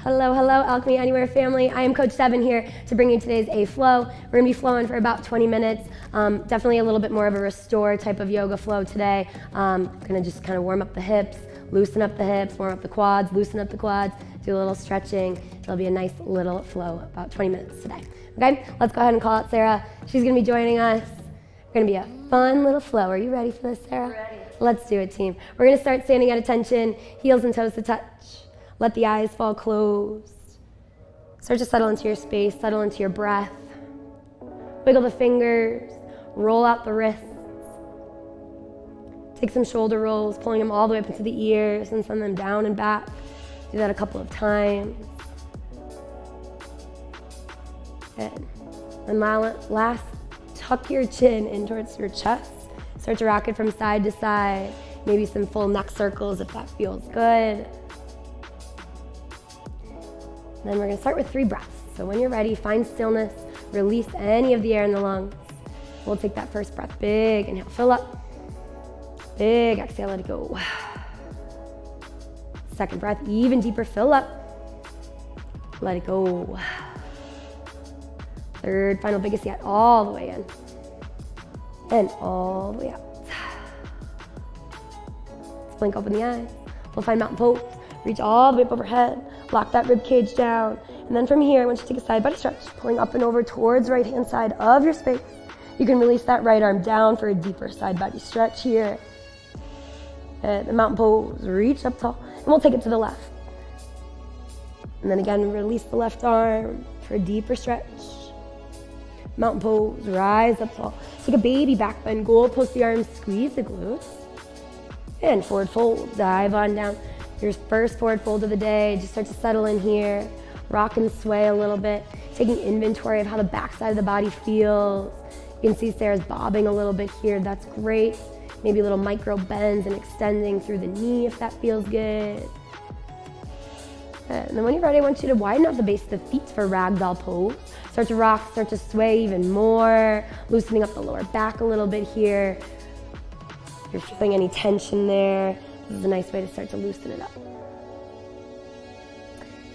Hello, hello, Alchemy Anywhere family. I am Coach Devyn here to bring you today's Aflow. We're gonna be flowing for about 20 minutes. Definitely a little bit more of a restore type of yoga flow today. Gonna just kind of warm up the hips, loosen up the hips, warm up the quads, loosen up the quads, do a little stretching. It'll be a nice little flow, about 20 minutes today. Okay, let's go ahead and call out Sarah. She's gonna be joining us. It's gonna be a fun little flow. Are you ready for this, Sarah? Ready. Let's do it, team. We're gonna start standing at attention, heels and toes to touch. Let the eyes fall closed. Start to settle into your space, settle into your breath. Wiggle the fingers, roll out the wrists. Take some shoulder rolls, pulling them all the way up into the ears and send them down and back. Do that a couple of times. Good. And last, tuck your chin in towards your chest. Start to rock it from side to side. Maybe some full neck circles if that feels good. Then we're gonna start with 3 breaths. So when you're ready, find stillness, release any of the air in the lungs. We'll take that first breath, big inhale, fill up. Big exhale, let it go. Second breath, even deeper, fill up. Let it go. Third, final biggest yet, all the way in. And all the way out. Let's blink open the eyes. We'll find mountain pose. Reach all the way up overhead. Lock that rib cage down. And then from here, I want you to take a side body stretch, pulling up and over towards the right-hand side of your space. You can release that right arm down for a deeper side body stretch here. And the mountain pose, reach up tall. And we'll take it to the left. And then again, release the left arm for a deeper stretch. Mountain pose, rise up tall. Take a baby back bend, gold post the arms, squeeze the glutes. And forward fold, dive on down. Your first forward fold of the day, just start to settle in here. Rock and sway a little bit, taking inventory of how the back side of the body feels. You can see Sarah's bobbing a little bit here, that's great. Maybe little micro bends and extending through the knee if that feels good. And then when you're ready, I want you to widen out the base of the feet for ragdoll pose. Start to rock, start to sway even more, loosening up the lower back a little bit here. If you're feeling any tension there, this is a nice way to start to loosen it up.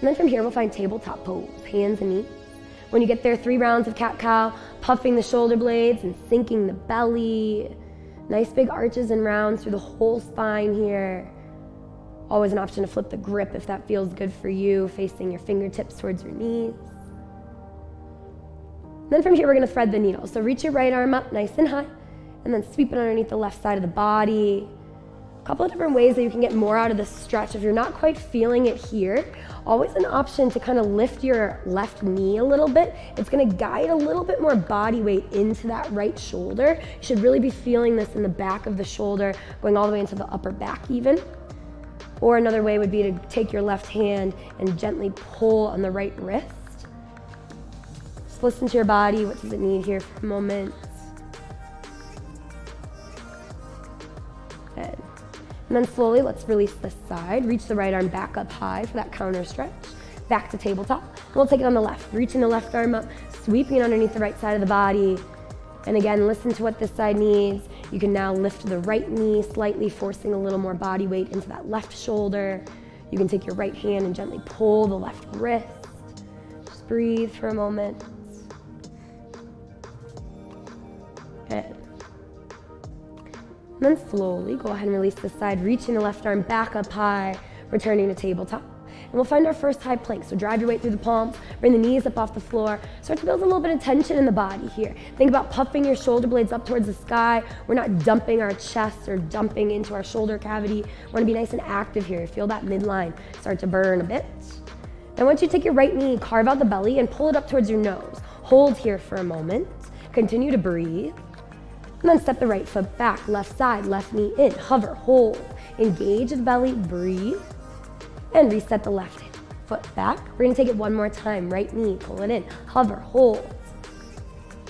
And then from here, we'll find tabletop pose, hands and knees. When you get there, 3 rounds of cat-cow, puffing the shoulder blades and sinking the belly. Nice big arches and rounds through the whole spine here. Always an option to flip the grip if that feels good for you, facing your fingertips towards your knees. And then from here, we're gonna thread the needle. So reach your right arm up nice and high, and then sweep it underneath the left side of the body. A couple of different ways that you can get more out of this stretch. If you're not quite feeling it here, always an option to kind of lift your left knee a little bit. It's gonna guide a little bit more body weight into that right shoulder. You should really be feeling this in the back of the shoulder, going all the way into the upper back even. Or another way would be to take your left hand and gently pull on the right wrist. Just listen to your body. What does it need here for a moment? Good. And then slowly, let's release this side. Reach the right arm back up high for that counter stretch. Back to tabletop. And we'll take it on the left. Reaching the left arm up, sweeping it underneath the right side of the body. And again, listen to what this side needs. You can now lift the right knee slightly, forcing a little more body weight into that left shoulder. You can take your right hand and gently pull the left wrist. Just breathe for a moment. Good. And then slowly go ahead and release this side, reaching the left arm back up high, returning to tabletop. And we'll find our first high plank. So drive your weight through the palms, bring the knees up off the floor. Start to build a little bit of tension in the body here. Think about puffing your shoulder blades up towards the sky. We're not dumping our chest or dumping into our shoulder cavity. We want to be nice and active here. Feel that midline start to burn a bit. Now once you take your right knee, carve out the belly and pull it up towards your nose. Hold here for a moment. Continue to breathe. And then step the right foot back, left side, left knee in, hover, hold, engage the belly, breathe, and reset the left foot back. We're gonna take it one more time, right knee, pull it in, hover, hold,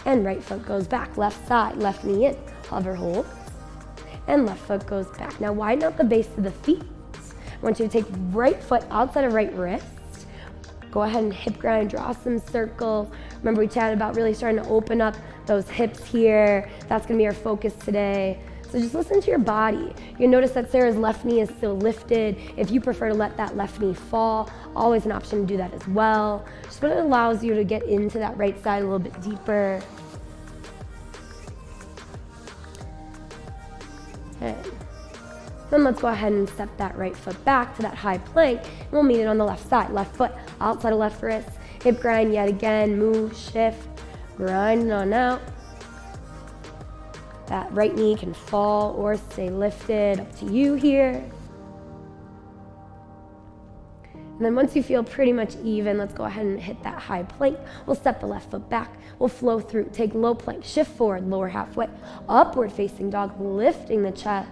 and right foot goes back, left side, left knee in, hover, hold, and left foot goes back. Now widen out the base of the feet. I want you to take right foot outside of right wrist. Go ahead and hip grind, draw some circles. Remember we chatted about really starting to open up those hips here. That's gonna be our focus today. So just listen to your body. You notice that Sarah's left knee is still lifted. If you prefer to let that left knee fall, always an option to do that as well. Just what it allows you to get into that right side a little bit deeper. Okay. Then let's go ahead and step that right foot back to that high plank. And we'll meet it on the left side. Left foot, outside of left wrist. Hip grind yet again. Move, shift, grind on out. That right knee can fall or stay lifted, up to you here. And then once you feel pretty much even, let's go ahead and hit that high plank. We'll step the left foot back. We'll flow through, take low plank, shift forward, lower halfway, upward facing dog, lifting the chest,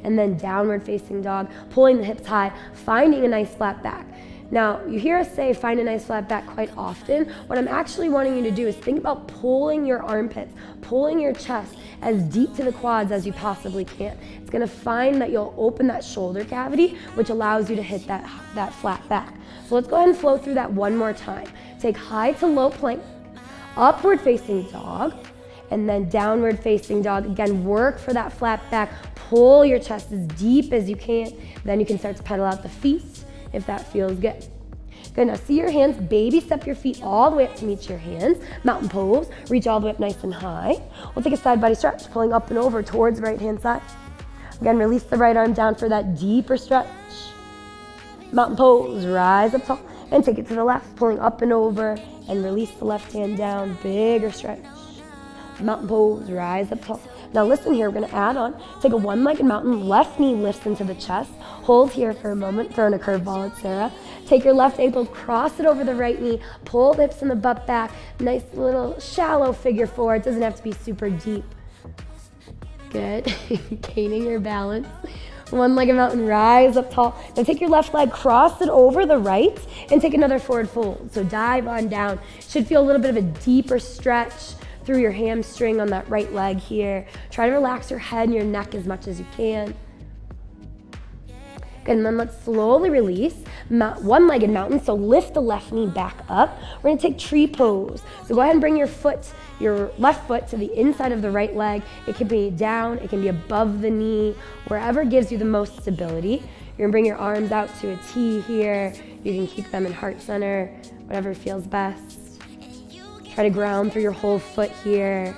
and then downward facing dog, pulling the hips high, finding a nice flat back. Now, you hear us say find a nice flat back quite often. What I'm actually wanting you to do is think about pulling your armpits, pulling your chest as deep to the quads as you possibly can. It's gonna find that you'll open that shoulder cavity, which allows you to hit that flat back. So let's go ahead and flow through that one more time. Take high to low plank, upward facing dog, and then downward facing dog. Again, work for that flat back. Pull your chest as deep as you can. Then you can start to pedal out the feet if that feels good. Good, now see your hands, baby step your feet all the way up to meet your hands. Mountain pose, reach all the way up nice and high. We'll take a side body stretch, pulling up and over towards the right hand side. Again, release the right arm down for that deeper stretch. Mountain pose, rise up tall, and take it to the left, pulling up and over, and release the left hand down, bigger stretch. Mountain pose, rise up tall. Now listen here, we're gonna add on, take a one-legged mountain, left knee lifts into the chest, hold here for a moment, throw in a curveball at Sarah. Take your left ankle, cross it over the right knee, pull the hips and the butt back, nice little shallow figure four, it doesn't have to be super deep. Good, gaining your balance. One-legged mountain, rise up tall. Now take your left leg, cross it over the right, and take another forward fold. So dive on down. Should feel a little bit of a deeper stretch through your hamstring on that right leg here. Try to relax your head and your neck as much as you can. Good, and then let's slowly release. One-legged mountain, so lift the left knee back up. We're gonna take tree pose. So go ahead and bring your left foot to the inside of the right leg. It can be down, it can be above the knee, wherever gives you the most stability. You're gonna bring your arms out to a T here. You can keep them in heart center, whatever feels best. Try to ground through your whole foot here.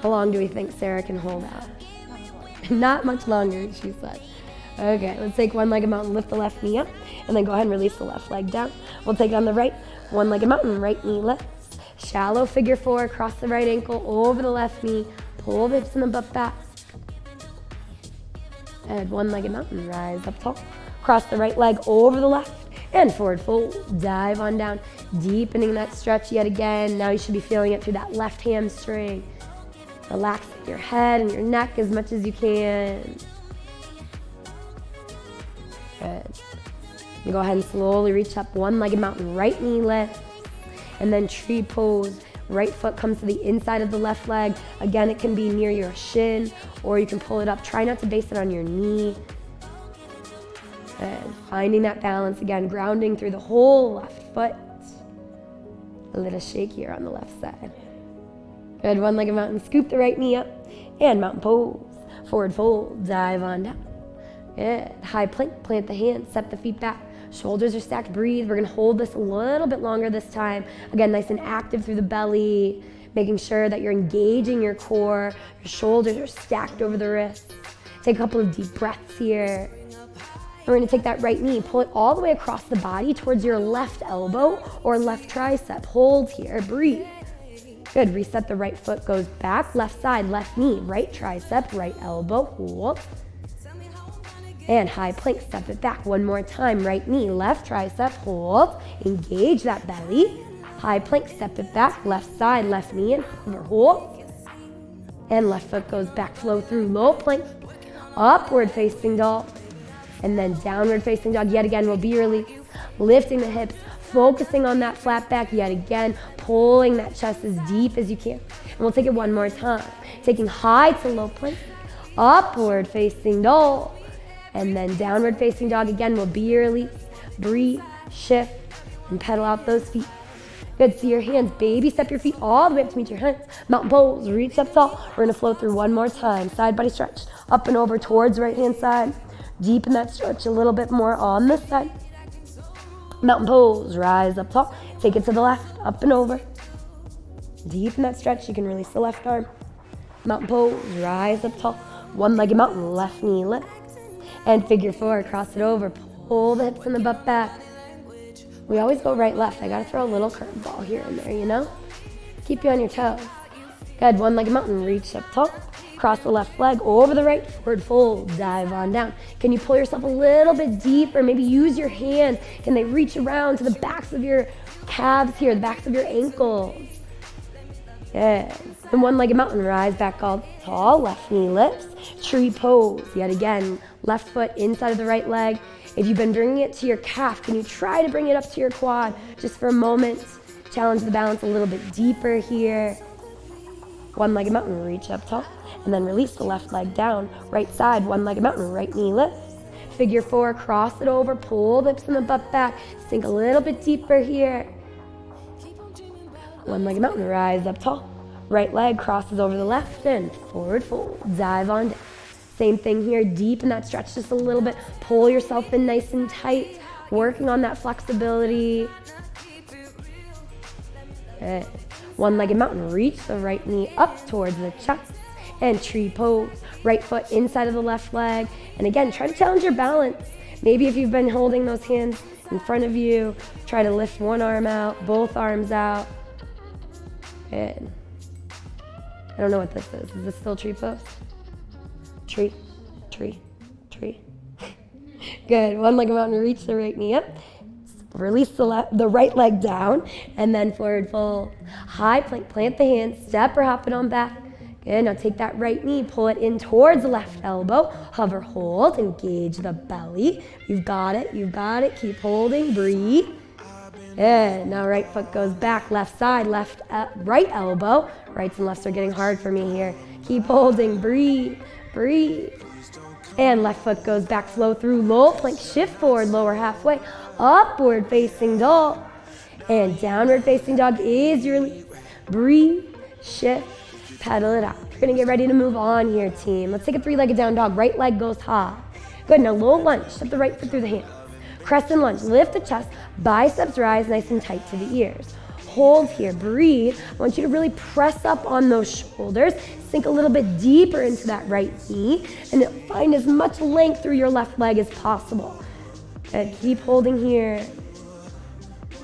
How long do we think Sarah can hold out? Not much longer, she said. Okay, let's take one-legged mountain, lift the left knee up, and then go ahead and release the left leg down. We'll take it on the right, one-legged mountain, right knee lifts. Shallow figure four, cross the right ankle over the left knee, pull the hips and the butt back. And one-legged mountain, rise up tall. Cross the right leg over the left. And forward fold, dive on down, deepening that stretch yet again. Now you should be feeling it through that left hamstring. Relax your head and your neck as much as you can. Good. You go ahead and slowly reach up, one-legged mountain, right knee lift, and then tree pose. Right foot comes to the inside of the left leg. Again, it can be near your shin, or you can pull it up. Try not to base it on your knee. And finding that balance again, grounding through the whole left foot. A little shake here on the left side. Good, one-legged mountain, scoop the right knee up, and mountain pose. Forward fold, dive on down. Good, high plank, plant the hands, step the feet back. Shoulders are stacked, breathe. We're gonna hold this a little bit longer this time. Again, nice and active through the belly, making sure that you're engaging your core. Your shoulders are stacked over the wrists. Take a couple of deep breaths here. We're gonna take that right knee, pull it all the way across the body towards your left elbow or left tricep. Hold here, breathe. Good, reset the right foot, goes back, left side, left knee, right tricep, right elbow, hold. And high plank, step it back one more time. Right knee, left tricep, hold. Engage that belly. High plank, step it back. Left side, left knee, and hold. And left foot goes back, flow through low plank. Upward facing dog. And then downward facing dog. Yet again will be released. Lifting the hips, focusing on that flat back. Yet again, pulling that chest as deep as you can. And we'll take it one more time. Taking high to low plank. Upward facing dog. And then downward facing dog again will be your release. Breathe, shift, and pedal out those feet. Good, see your hands. Baby step your feet all the way up to meet your hands. Mountain pose, reach up tall. We're gonna flow through one more time. Side body stretch, up and over towards right hand side. Deepen that stretch a little bit more on this side. Mountain pose, rise up tall. Take it to the left, up and over. Deepen that stretch, you can release the left arm. Mountain pose, rise up tall. One-legged mountain, left knee lift. And figure four, cross it over. Pull the hips and the butt back. We always go right, left. I gotta throw a little curveball here and there, you know? Keep you on your toes. Good, one-legged mountain, reach up tall. Cross the left leg over the right, forward fold, dive on down. Can you pull yourself a little bit deeper? Maybe use your hands. Can they reach around to the backs of your calves here, the backs of your ankles? Good. And one-legged mountain, rise back all tall, left knee lifts, tree pose. Yet again, left foot inside of the right leg. If you've been bringing it to your calf, can you try to bring it up to your quad just for a moment? Challenge the balance a little bit deeper here. One-legged mountain, reach up tall, and then release the left leg down. Right side, one-legged mountain, right knee lifts. Figure four, cross it over, pull the hips and the butt back. Sink a little bit deeper here. One-legged mountain, rise up tall. Right leg crosses over the left and forward fold, dive on down. Same thing here, deepen that stretch just a little bit. Pull yourself in nice and tight, working on that flexibility. Good. One-legged mountain, reach the right knee up towards the chest and tree pose. Right foot inside of the left leg. And again, try to challenge your balance. Maybe if you've been holding those hands in front of you, try to lift one arm out, both arms out. Good. I don't know what this is. Is this still tree pose? Tree, tree, tree. Good. One-legged mountain, reach the right knee up. Release the right leg down, and then forward fold. High plank, plant the hands, step or hop it on back. Good, now take that right knee, pull it in towards the left elbow. Hover, hold, engage the belly. You've got it, keep holding, breathe. Good, now right foot goes back, left side, right elbow. Rights and lefts are getting hard for me here. Keep holding, breathe, breathe. And left foot goes back, flow through, low plank, shift forward, lower halfway. Upward facing dog and downward facing dog is your release. Breathe, shift, pedal it out. You're gonna get ready to move on here, team. Let's take a three-legged down dog. Right leg goes high. Good, now low lunge. Step the right foot through the hands. Crescent lunge, lift the chest, biceps rise nice and tight to the ears. Hold here, breathe. I want you to really press up on those shoulders. Sink a little bit deeper into that right knee and find as much length through your left leg as possible. Good, keep holding here.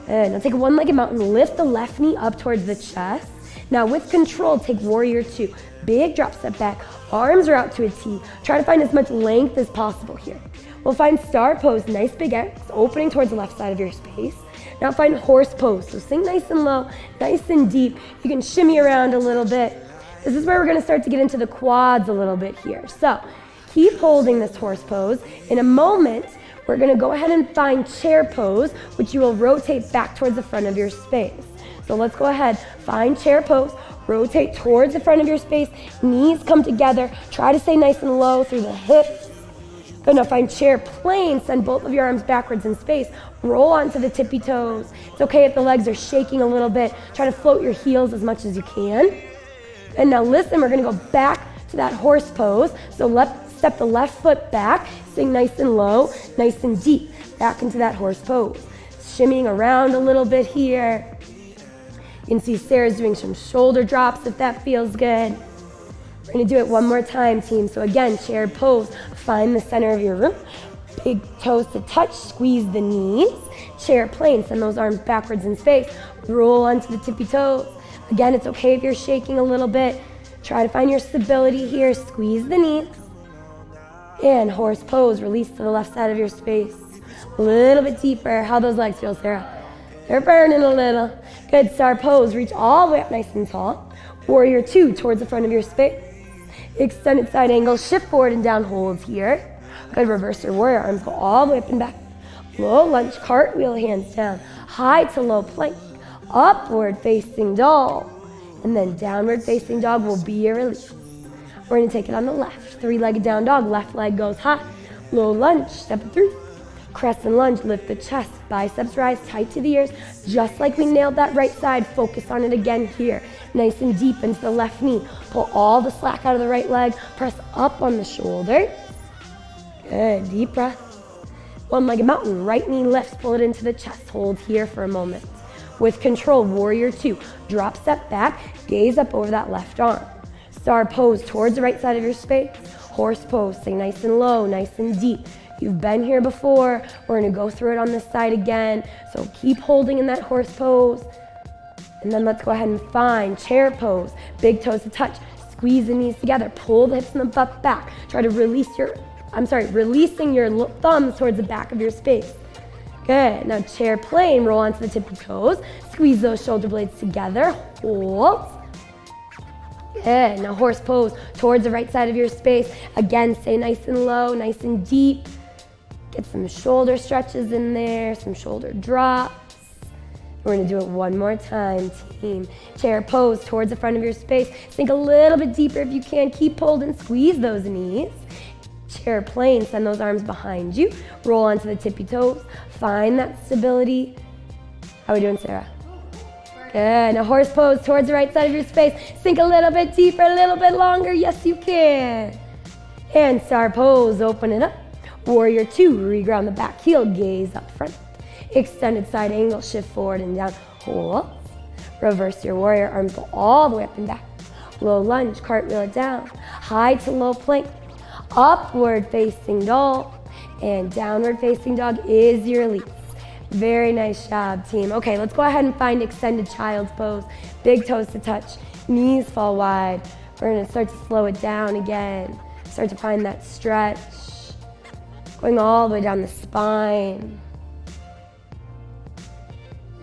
Good, now take a one-legged mountain, lift the left knee up towards the chest. Now with control, take warrior two. Big drop step back, arms are out to a T. Try to find as much length as possible here. We'll find star pose, nice big X, opening towards the left side of your space. Now find horse pose, so sink nice and low, nice and deep. You can shimmy around a little bit. This is where we're gonna start to get into the quads a little bit here. So keep holding this horse pose. In a moment, we're gonna go ahead and find chair pose, which you will rotate back towards the front of your space. So let's go ahead, find chair pose, rotate towards the front of your space, knees come together, try to stay nice and low through the hips. Good, now find chair plane, send both of your arms backwards in space, roll onto the tippy toes. It's okay if the legs are shaking a little bit, try to float your heels as much as you can. And now listen, we're gonna go back to that horse pose. So step the left foot back, sing nice and low, nice and deep, back into that horse pose. Shimmying around a little bit here. You can see Sarah's doing some shoulder drops if that feels good. We're gonna do it one more time, team. So again, chair pose, find the center of your room. Big toes to touch, squeeze the knees. Chair plane, send those arms backwards in space. Roll onto the tippy toes. Again, it's okay if you're shaking a little bit. Try to find your stability here, squeeze the knees. And horse pose, release to the left side of your space. A little bit deeper. How those legs feel, Sarah? They're burning a little. Good, star pose, reach all the way up nice and tall. Warrior two, towards the front of your space. Extended side angle, shift forward and down, hold here. Good, reverse your warrior, arms go all the way up and back. Low lunge, cartwheel, hands down. High to low plank, upward facing dog. And then downward facing dog will be your release. We're gonna take it on the left. Three-legged down dog, left leg goes high. Low lunge, step it through. Crescent lunge, lift the chest, biceps rise tight to the ears, just like we nailed that right side. Focus on it again here. Nice and deep into the left knee. Pull all the slack out of the right leg. Press up on the shoulder. Good, deep breath. One-legged mountain, right knee lifts, pull it into the chest. Hold here for a moment. With control, warrior two. Drop, step back, gaze up over that left arm. Star pose towards the right side of your space. Horse pose, stay nice and low, nice and deep. You've been here before. We're gonna go through it on this side again. So keep holding in that horse pose. And then let's go ahead and find chair pose. Big toes to touch. Squeeze the knees together. Pull the hips and the butt back. Try to releasing your thumbs towards the back of your space. Good. Now chair plane, roll onto the tippy toes. Squeeze those shoulder blades together. Hold. Good. Now horse pose towards the right side of your space. Again, stay nice and low, nice and deep. Get some shoulder stretches in there, some shoulder drops. We're gonna do it one more time, team. Chair pose towards the front of your space. Sink a little bit deeper if you can. Keep holding, squeeze those knees. Chair plane, send those arms behind you. Roll onto the tippy toes. Find that stability. How are we doing, Sarah? Good. Now horse pose towards the right side of your space. Sink a little bit deeper, a little bit longer. Yes, you can. And star pose, open it up. Warrior two, reground the back heel, gaze up front. Extended side angle, shift forward and down. Hold. Reverse your warrior, arms go all the way up and back. Low lunge, cartwheel it down. High to low plank. Upward facing dog. And downward facing dog is your release. Very nice job, team. Okay, let's go ahead and find extended child's pose. Big toes to touch, knees fall wide. We're gonna start to slow it down again. Start to find that stretch. Going all the way down the spine.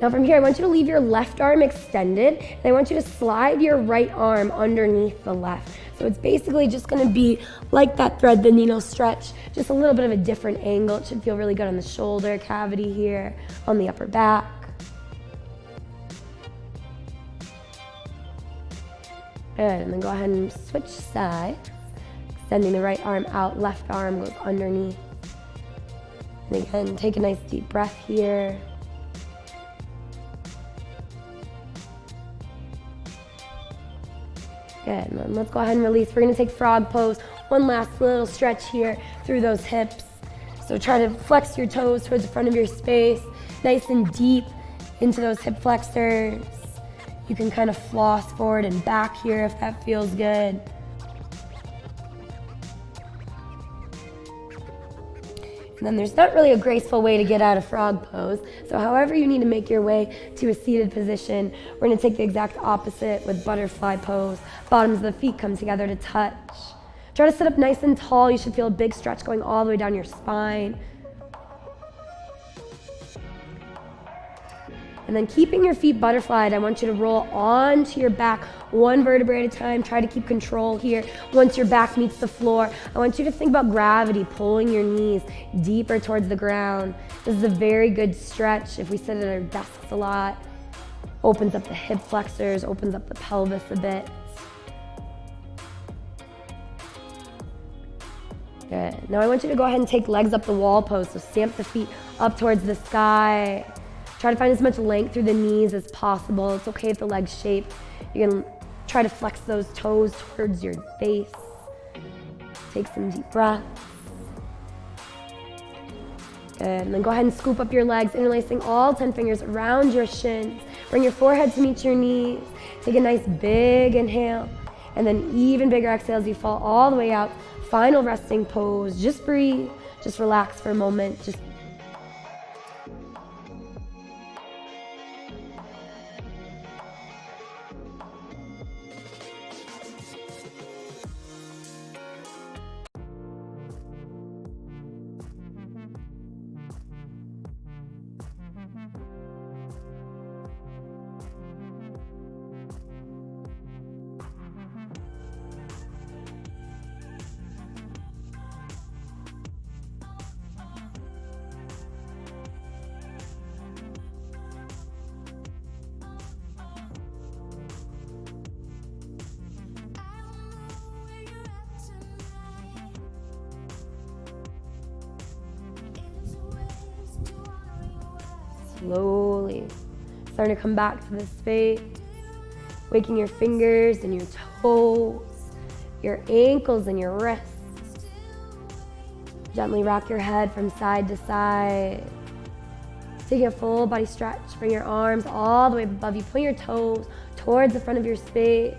Now from here, I want you to leave your left arm extended, and I want you to slide your right arm underneath the left. So it's basically just gonna be like that thread the needle stretch, just a little bit of a different angle. It should feel really good on the shoulder cavity here, on the upper back. Good, and then go ahead and switch sides. Extending the right arm out, left arm goes underneath. And again, take a nice deep breath here. Good, and then let's go ahead and release. We're gonna take frog pose. One last little stretch here through those hips. So try to flex your toes towards the front of your space, nice and deep into those hip flexors. You can kind of floss forward and back here if that feels good. And then there's not really a graceful way to get out of frog pose. So however you need to make your way to a seated position, we're gonna take the exact opposite with butterfly pose. Bottoms of the feet come together to touch. Try to sit up nice and tall. You should feel a big stretch going all the way down your spine. And then keeping your feet butterflied, I want you to roll onto your back one vertebrae at a time. Try to keep control here. Once your back meets the floor, I want you to think about gravity, pulling your knees deeper towards the ground. This is a very good stretch if we sit at our desks a lot. Opens up the hip flexors, opens up the pelvis a bit. Good. Now I want you to go ahead and take legs up the wall pose. So stamp the feet up towards the sky. Try to find as much length through the knees as possible. It's okay if the legs shape. You can try to flex those toes towards your face. Take some deep breaths. Good. And then go ahead and scoop up your legs, interlacing all 10 fingers around your shins. Bring your forehead to meet your knees. Take a nice big inhale, and then even bigger exhale as you fall all the way out. Final resting pose. Just breathe. Just relax for a moment. Just Slowly starting to come back to this space, waking your fingers and your toes, your ankles and your wrists. Gently rock your head from side to side. Taking a full body stretch. Bring your arms all the way above you. Point your toes towards the front of your space.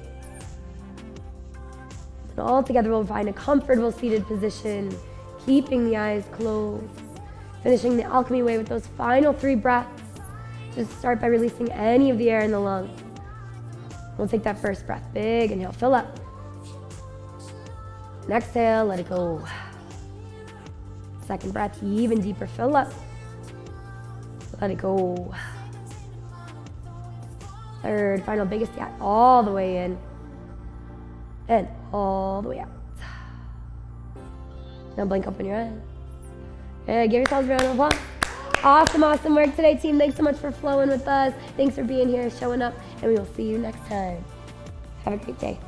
And all together we'll find a comfortable seated position, keeping the eyes closed. Finishing the alchemy way with those final 3 breaths. Just start by releasing any of the air in the lungs. We'll take that first breath. Big inhale, fill up. And exhale, let it go. Second breath, even deeper, fill up. Let it go. Third, final, biggest gap, all the way in. And all the way out. Now blink open your eyes. Okay, give yourselves a round of applause. Awesome, awesome work today, team. Thanks so much for flowing with us. Thanks for being here, showing up, and we will see you next time. Have a great day.